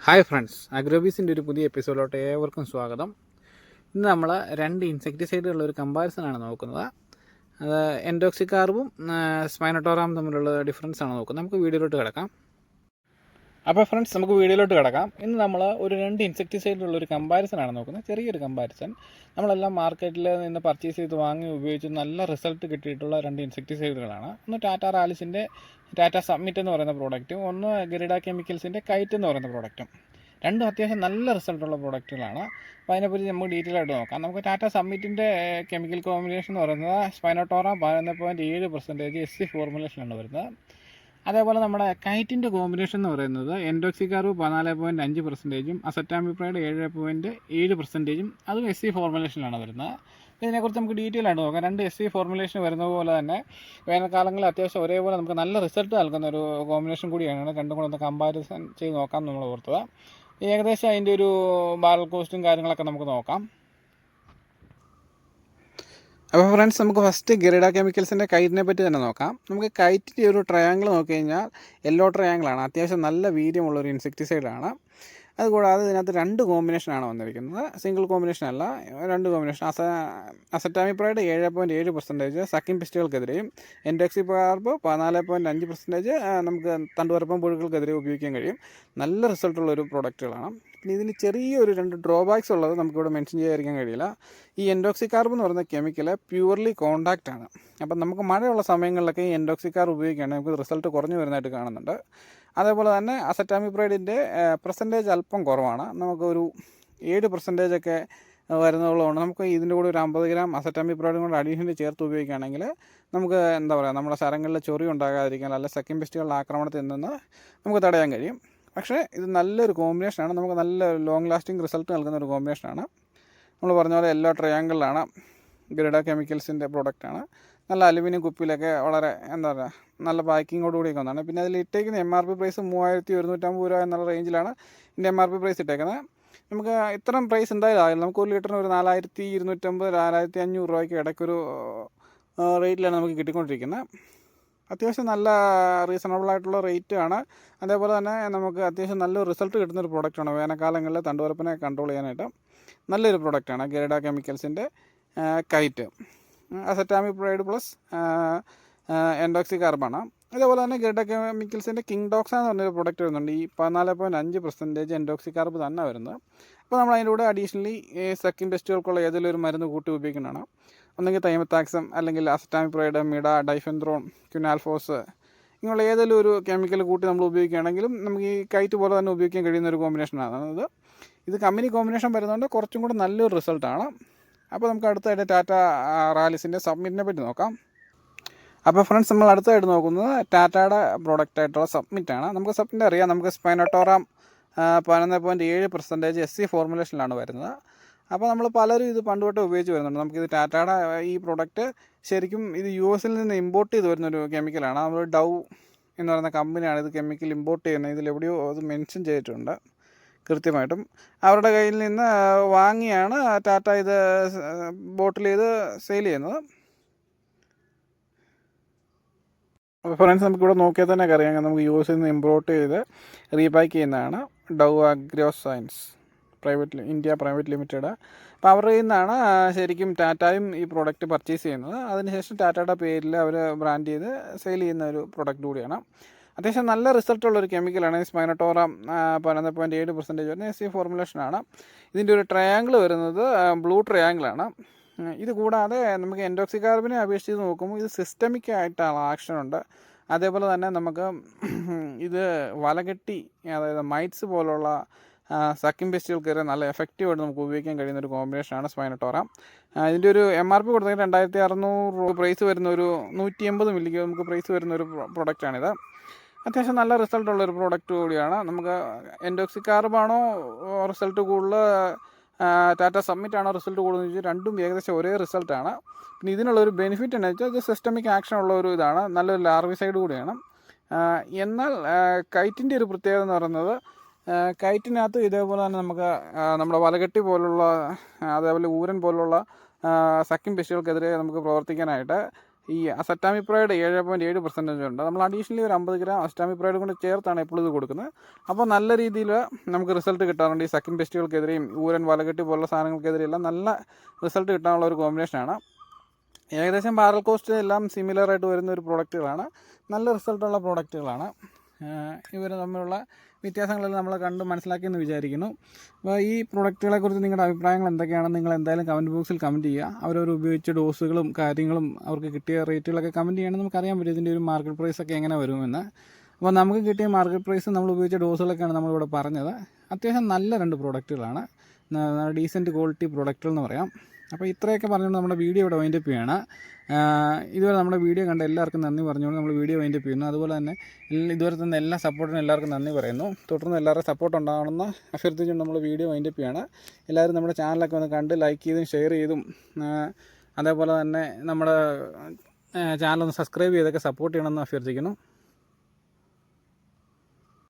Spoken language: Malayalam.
ഹായ് ഫ്രണ്ട്സ്, അഗ്രോബീസിൻ്റെ ഒരു പുതിയ എപ്പിസോഡിലോട്ട് ഏവർക്കും സ്വാഗതം. ഇന്ന് നമ്മൾ രണ്ട് ഇൻസെക്ടിസൈഡുകളുടെ ഒരു കമ്പാരിസനാണ് നോക്കുന്നത്. അത് എൻഡോക്സികാർബും സ്പൈനോട്ടോറാം തമ്മിലുള്ള ഡിഫറൻസ് ആണ് നോക്കുന്നത്. നമുക്ക് വീഡിയോയിലോട്ട് കിടക്കാം. അപ്പോൾ ഫ്രണ്ട്സ്, നമുക്ക് വീഡിയോയിലോട്ട് കിടക്കാം. ഇന്ന് നമ്മൾ ഒരു രണ്ട് ഇൻസെക്ടിസൈഡിലുള്ള ഒരു കമ്പാരിസനാണ് നോക്കുന്നത്. ചെറിയൊരു കമ്പാരിസൺ. നമ്മളെല്ലാം മാർക്കറ്റിൽ നിന്ന് പർച്ചേസ് ചെയ്ത് വാങ്ങി ഉപയോഗിച്ച് നല്ല റിസൾട്ട് കിട്ടിയിട്ടുള്ള രണ്ട് ഇൻസെക്ടിസൈഡുകളാണ്. ഒന്ന് ടാറ്റ റാലിസിൻ്റെ ടാറ്റ സബ്മിറ്റ് എന്ന് പറയുന്ന പ്രോഡക്റ്റും ഒന്ന് ഗരിഡ കെമിക്കൽസിൻ്റെ കൈറ്റ് എന്ന് പറയുന്ന പ്രോഡക്റ്റും. രണ്ടും അത്യാവശ്യം നല്ല റിസൾട്ടുള്ള പ്രോഡക്റ്റുകളാണ്. അപ്പോൾ അതിനെപ്പറ്റി നമുക്ക് ഡീറ്റെയിൽ ആയിട്ട് നോക്കാം. നമുക്ക് ടാറ്റ സബ്മിറ്റിൻ്റെ കെമിക്കൽ കോമ്പിനേഷൻ എന്ന് പറയുന്നത് സ്പൈനോട്ടോറ 11.7% SC ഫോർമുലേഷനാണ് വരുന്നത്. അതേപോലെ നമ്മുടെ കൈറ്റിൻ്റെ കോമ്പിനേഷൻ എന്ന് പറയുന്നത് എൻഡോക്സികാർബ് 14.5%, അസറ്റാമിപ്രൈഡ് 7.7%, അതും SC ഫോർമുലേഷനിലാണ് വരുന്നത്. ഇതിനെക്കുറിച്ച് നമുക്ക് ഡീറ്റെയിൽ ആയിട്ട് നോക്കാം. രണ്ട് SC ഫോർമുലേഷൻ വരുന്നത് പോലെ തന്നെ വേനൽക്കാലങ്ങളിൽ അത്യാവശ്യം ഒരേപോലെ നമുക്ക് നല്ല റിസൾട്ട് നൽകുന്ന ഒരു കോമ്പിനേഷൻ കൂടിയാണ്. രണ്ടും കൂടെ ഒന്ന് കമ്പാരിസൺ ചെയ്ത് നോക്കാം നമ്മൾ ഓർത്തത്. ഏകദേശം അതിൻ്റെ ഒരു ബാരൽ കോസ്റ്റും കാര്യങ്ങളൊക്കെ നമുക്ക് നോക്കാം. അപ്പോൾ ഫ്രണ്ട്സ്, നമുക്ക് ഫസ്റ്റ് ഗരിഡ കെമിക്കൽസിൻ്റെ കൈറ്റിനെ പറ്റി തന്നെ നോക്കാം. നമുക്ക് കൈറ്റിൻ്റെ ഒരു ട്രയാങ്കിൾ നോക്കി കഴിഞ്ഞാൽ യെല്ലോ ട്രയാങ്കിളാണ്. അത്യാവശ്യം നല്ല വീര്യമുള്ളൊരു ഇൻസെക്ടിസൈഡാണ്. അതുകൂടാതെ ഇതിനകത്ത് രണ്ട് കോമ്പിനേഷനാണ് വന്നിരിക്കുന്നത്. സിംഗിൾ കോമ്പിനേഷൻ അല്ല, രണ്ട് കോമ്പിനേഷൻ. അസറ്റാമിപ്രൈഡ് 7.7%, സക്കിൻ പിസ്റ്റുകൾക്കെതിരെയും എൻഡോക്സികാർബ് 14.5% നമുക്ക് തണ്ടുവരപ്പം പുഴുക്കൾക്കെതിരെ ഉപയോഗിക്കാൻ കഴിയും. നല്ല റിസൾട്ടുള്ളൊരു പ്രോഡക്റ്റുകളാണ്. പിന്നെ ഇതിന് ചെറിയൊരു രണ്ട് ഡ്രോബാക്സ് ഉള്ളത് നമുക്കിവിടെ മെൻഷൻ ചെയ്യാതിരിക്കാൻ കഴിയില്ല. ഈ എൻഡോക്സികാർബ് എന്ന് പറയുന്ന കെമിക്കൽ പ്യൂർലി കോണ്ടാക്റ്റ് ആണ്. അപ്പം നമുക്ക് മഴയുള്ള സമയങ്ങളിലൊക്കെ ഈ എൻഡോക്സികാർബ് ഉപയോഗിക്കുകയാണെങ്കിൽ നമുക്ക് റിസൾട്ട് കുറഞ്ഞു വരുന്നതായിട്ട് കാണുന്നുണ്ട്. അതേപോലെ തന്നെ അസറ്റാമിപ്രൈഡിൻ്റെ പെർസെൻറ്റേജ് അല്പം കുറവാണ്. നമുക്കൊരു 7% വരുന്നതുള്ളതുകൊണ്ട് നമുക്ക് ഇതിൻ്റെ കൂടെ ഒരു 50 ഗ്രാം അസറ്റാമിപ്രൈഡും കൂടെ അഡീഷണലി ചേർത്ത് ഉപയോഗിക്കുകയാണെങ്കിൽ നമുക്ക് എന്താ പറയുക, നമ്മുടെ ശരങ്ങളിൽ ചൊറി ഉണ്ടാകാതിരിക്കാൻ അല്ല സെക്കൻഡ് പെസ്റ്റുകളുടെ ആക്രമണത്തിൽ നിന്ന് നമുക്ക് തടയാൻ കഴിയും. പക്ഷേ ഇത് നല്ലൊരു കോമ്പിനേഷനാണ്. നമുക്ക് നല്ല ലോങ് ലാസ്റ്റിംഗ് റിസൾട്ട് നൽകുന്ന ഒരു കോമ്പിനേഷനാണ്. നമ്മൾ പറഞ്ഞ പോലെ യെല്ലോ ട്രയാങ്കിളിലാണ്. ഗരിഡ കെമിക്കൽസിൻ്റെ പ്രോഡക്റ്റാണ്. നല്ല അലുമിനിയം കുപ്പിയിലൊക്കെ വളരെ എന്താ പറയുക, നല്ല പാക്കിങ്ങോടുകൂടിയൊക്കെ ഒന്നാണ്. പിന്നെ അതിൽ ഇട്ടേക്കുന്ന MRP പ്രൈസ് 3150 രൂപ എന്നുള്ള റേഞ്ചിലാണ് ഇതിൻ്റെ MRP പ്രൈസ് ഇട്ടേക്കുന്നത്. നമുക്ക് ഇത്രയും പ്രൈസ് എന്തായാലും ആയില്ല. നമുക്ക് ഒരു ലിറ്ററിന് ഒരു 4250 4500 രൂപയ്ക്ക് ഇടയ്ക്കൊരു റേറ്റിലാണ് നമുക്ക് കിട്ടിക്കൊണ്ടിരിക്കുന്നത്. അത്യാവശ്യം നല്ല റീസണബിൾ ആയിട്ടുള്ള റേറ്റ് ആണ്. അതേപോലെ തന്നെ നമുക്ക് അത്യാവശ്യം നല്ലൊരു റിസൾട്ട് കിട്ടുന്നൊരു പ്രോഡക്റ്റാണ്. വേനൽക്കാലങ്ങളിൽ തണ്ടുവരപ്പിനെ കൺട്രോൾ ചെയ്യാനായിട്ട് നല്ലൊരു പ്രോഡക്റ്റാണ് ഗരിഡ കെമിക്കൽസിൻ്റെ കൈറ്റ്. അസറ്റാമിപ്രൈഡ് പ്ലസ് എൻഡോക്സികാർബാണ്. അതേപോലെ തന്നെ ഗരിഡ കെമിക്കൽസിൻ്റെ കിങ് ഡോക്സ എന്ന് പറഞ്ഞൊരു പ്രോഡക്റ്റ് വരുന്നുണ്ട്. ഈ 14.5% എൻഡോക്സികാർബ് തന്നെ വരുന്നത്. അപ്പോൾ നമ്മൾ അതിൻ്റെ കൂടെ അഡീഷണലി സെക്കൻഡ് പെസ്റ്റുകൾക്കുള്ള ഏതെങ്കിലും ഒരു മരുന്ന് കൂട്ടി ഉപയോഗിക്കുന്നതാണ്. ഒന്നെങ്കിൽ തൈമത്താക്സം, അല്ലെങ്കിൽ അസറ്റാമിപ്രൈഡ്, മിഡ, ഡൈഫെൻത്രോൺ, ക്യുനാൽഫോസ്, ഇങ്ങനെയുള്ള ഏതെങ്കിലും ഒരു കെമിക്കൽ കൂട്ടി നമ്മൾ ഉപയോഗിക്കുകയാണെങ്കിലും നമുക്ക് ഈ കൈറ്റ് പോലെ തന്നെ ഉപയോഗിക്കാൻ കഴിയുന്ന ഒരു കോമ്പിനേഷനാണ് ഇത്. കമ്പനി കോമ്പിനേഷൻ വരുന്നതുകൊണ്ട് കുറച്ചും കൂടെ നല്ലൊരു റിസൾട്ടാണ്. അപ്പോൾ നമുക്ക് അടുത്തായിട്ട് ടാറ്റ റാലിസിൻ്റെ സബ്മിറ്റിനെ പറ്റി നോക്കാം. അപ്പോൾ ഫ്രണ്ട്സ്, നമ്മൾ അടുത്തായിട്ട് നോക്കുന്നത് ടാറ്റയുടെ പ്രോഡക്റ്റായിട്ടുള്ള സബ്മിറ്റാണ്. നമുക്ക് സബ്മിറ്റ് അറിയാം. നമുക്ക് സ്പൈനോട്ടോറാം 11.7% SC ഫോർമുലേഷനിലാണ് വരുന്നത്. അപ്പോൾ നമ്മൾ പലരും ഇത് പണ്ട് തൊട്ട് ഉപയോഗിച്ച് വരുന്നുണ്ട്. നമുക്കിത് ടാറ്റയുടെ ഈ പ്രോഡക്റ്റ് ശരിക്കും ഇത് US നിന്ന് ഇമ്പോർട്ട് ചെയ്ത് വരുന്നൊരു കെമിക്കലാണ്. നമ്മൾ ഡൗ എന്ന് പറയുന്ന കമ്പനിയാണ് ഇത് കെമിക്കൽ ഇമ്പോർട്ട് ചെയ്യുന്നത്. ഇതിലെവിടെയോ അത് മെൻഷൻ ചെയ്തിട്ടുണ്ട് കൃത്യമായിട്ടും. അവരുടെ കയ്യിൽ നിന്ന് വാങ്ങിയാണ് ടാറ്റ ഇത് ബോട്ടിൽ ചെയ്ത് സെയിൽ ചെയ്യുന്നത്. ഫ്രണ്ട്സ്, നമുക്കിവിടെ നോക്കിയാൽ തന്നെ അറിയാം, നമുക്ക് US നിന്ന് ഇമ്പോർട്ട് ചെയ്ത് റീപാക്ക് ചെയ്യുന്നതാണ് Dow agro science India private limited. അപ്പോൾ അവരുടെ നിന്നാണ് ശരിക്കും ടാറ്റയും ഈ പ്രോഡക്റ്റ് പർച്ചേസ് ചെയ്യുന്നത്. അതിനുശേഷം ടാറ്റയുടെ പേരിൽ അവർ ബ്രാൻഡ് ചെയ്ത് സെയിൽ ചെയ്യുന്ന ഒരു പ്രോഡക്റ്റ് കൂടിയാണ്. അത്യാവശ്യം നല്ല റിസൾട്ടുള്ളൊരു കെമിക്കലാണ്. സ്പൈനോട്ടോറ 11.7% വരുന്ന SC ഫോർമുലേഷനാണ്. ഇതിൻ്റെ ഒരു ട്രയാങ്കിൾ വരുന്നത് ബ്ലൂ ട്രയാങ്കിളാണ്. ഇത് കൂടാതെ നമുക്ക് എൻഡോക്സികാർബിനെ അപേക്ഷിച്ച് നോക്കുമ്പോൾ ഇത് സിസ്റ്റമിക് ആയിട്ടുള്ള ആക്ഷനുണ്ട്. അതേപോലെ തന്നെ നമുക്ക് ഇത് വലകെട്ടി, അതായത് മൈറ്റ്സ് പോലുള്ള സക്കിൻ പെസ്റ്റുകൾക്കെതിരെ നല്ല എഫക്റ്റീവായിട്ട് നമുക്ക് ഉപയോഗിക്കാൻ കഴിയുന്ന ഒരു കോമ്പിനേഷനാണ് സ്പൈനോട്ടോറ. ഇതിൻ്റെ ഒരു MRP കൊടുത്തെങ്കിൽ 2600 രൂപ പ്രൈസ് വരുന്ന ഒരു 180 മില്ലിക്ക് നമുക്ക് പ്രൈസ് വരുന്ന ഒരു പ്രൊഡക്റ്റാണിത്. അത്യാവശ്യം നല്ല റിസൾട്ടുള്ളൊരു പ്രോഡക്റ്റ് കൂടിയാണ്. നമുക്ക് എൻഡോക്സികാർബാണോ റിസൾട്ട് കൂടുതൽ, ടാറ്റ സബ്മിറ്റാണോ റിസൾട്ട് കൂടുതലെന്ന് ചോദിച്ചാൽ രണ്ടും ഏകദേശം ഒരേ റിസൾട്ടാണ്. പിന്നെ ഇതിനുള്ളൊരു ബെനിഫിറ്റ് എന്ന് വെച്ചാൽ ഇത് സിസ്റ്റമിക് ആക്ഷൻ ഉള്ള ഒരു ഇതാണ്, നല്ലൊരു ലാർവിസൈഡ് കൂടിയാണ്. എന്നാൽ കൈറ്റിൻ്റെ ഒരു പ്രത്യേകത എന്ന് പറയുന്നത്, കൈറ്റിനകത്ത് ഇതേപോലെ തന്നെ നമുക്ക് നമ്മുടെ വലകെട്ടി പോലുള്ള, അതേപോലെ ഊരൻ പോലുള്ള സക്കിൻ പെസ്റ്റുകൾക്കെതിരെ നമുക്ക് പ്രവർത്തിക്കാനായിട്ട് ഈ അസറ്റാമിപ്രൈഡ് 7.7% ഉണ്ട്. നമ്മൾ അഡീഷണലി ഒരു 50 ഗ്രാം അസറ്റാമിപ്രൈഡ് കൊണ്ട് ചേർത്താണ് എപ്പോഴും ഇത് കൊടുക്കുന്നത്. അപ്പോൾ നല്ല രീതിയിൽ നമുക്ക് റിസൾട്ട് കിട്ടാറുണ്ട്. ഈ സക്കിൻ പെസ്റ്റുകൾക്കെതിരെയും ഊരൻ വലകെട്ടി പോലുള്ള സാധനങ്ങൾക്കെതിരെയെല്ലാം നല്ല റിസൾട്ട് കിട്ടാനുള്ള ഒരു കോമ്പിനേഷനാണ്. ഏകദേശം ബാരൽ കോസ്റ്റ് എല്ലാം സിമിലറായിട്ട് വരുന്ന ഒരു പ്രോഡക്റ്റുകളാണ്. നല്ല റിസൾട്ടുള്ള പ്രോഡക്റ്റുകളാണ്. ഇവർ തമ്മിലുള്ള വ്യത്യാസങ്ങളെല്ലാം നമ്മൾ കണ്ട് മനസ്സിലാക്കിയെന്ന് വിചാരിക്കുന്നു. അപ്പോൾ ഈ പ്രൊഡക്റ്റുകളെക്കുറിച്ച് നിങ്ങളുടെ അഭിപ്രായങ്ങൾ എന്തൊക്കെയാണെന്ന് നിങ്ങൾ എന്തായാലും കമൻറ്റ് ബോക്സിൽ കമൻറ്റ് ചെയ്യുക. അവരവർ ഉപയോഗിച്ച ഡോസുകളും കാര്യങ്ങളും അവർക്ക് കിട്ടിയ റേറ്റുകളൊക്കെ കമൻറ്റ് ചെയ്യണമെങ്കിൽ നമുക്കറിയാൻ പറ്റും ഇതിൻ്റെ ഒരു മാർക്കറ്റ് പ്രൈസൊക്കെ എങ്ങനെ വരുമെന്ന്. അപ്പോൾ നമുക്ക് കിട്ടിയ മാർക്കറ്റ് പ്രൈസ് നമ്മൾ ഉപയോഗിച്ച ഡോസുകളൊക്കെയാണ് നമ്മളിവിടെ പറഞ്ഞത്. അത്യാവശ്യം നല്ല 2 പ്രോഡക്റ്റുകളാണ്, ഡീസൻറ്റ് ക്വാളിറ്റി പ്രോഡക്റ്റുകൾ എന്ന് പറയാം. അപ്പോൾ ഇത്രയൊക്കെ പറഞ്ഞുകൊണ്ട് നമ്മുടെ വീഡിയോ ഇവിടെ വൈൻഡപ്പ് ചെയ്യുകയാണ്. ഇതുവരെ നമ്മുടെ വീഡിയോ കണ്ട എല്ലാവർക്കും നന്ദി പറഞ്ഞുകൊണ്ട് നമ്മൾ വീഡിയോ വൈൻഡപ്പ് ചെയ്യുന്നു. അതുപോലെ തന്നെ ഇതുവരെ തന്നെ എല്ലാ സപ്പോർട്ടിനും എല്ലാവർക്കും നന്ദി പറയുന്നു. തുടർന്ന് എല്ലാവരുടെ സപ്പോർട്ട് ഉണ്ടാകണമെന്ന് അഭ്യർത്ഥിച്ചുകൊണ്ട് നമ്മൾ വീഡിയോ വൈൻഡപ്പ് ചെയ്യുകയാണ്. എല്ലാവരും നമ്മുടെ ചാനലൊക്കെ ഒന്ന് കണ്ട് ലൈക്ക് ചെയ്തും ഷെയർ ചെയ്തും അതേപോലെ തന്നെ നമ്മുടെ ചാനലൊന്ന് സബ്സ്ക്രൈബ് ചെയ്തൊക്കെ സപ്പോർട്ട് ചെയ്യണമെന്ന് അഭ്യർത്ഥിക്കുന്നു.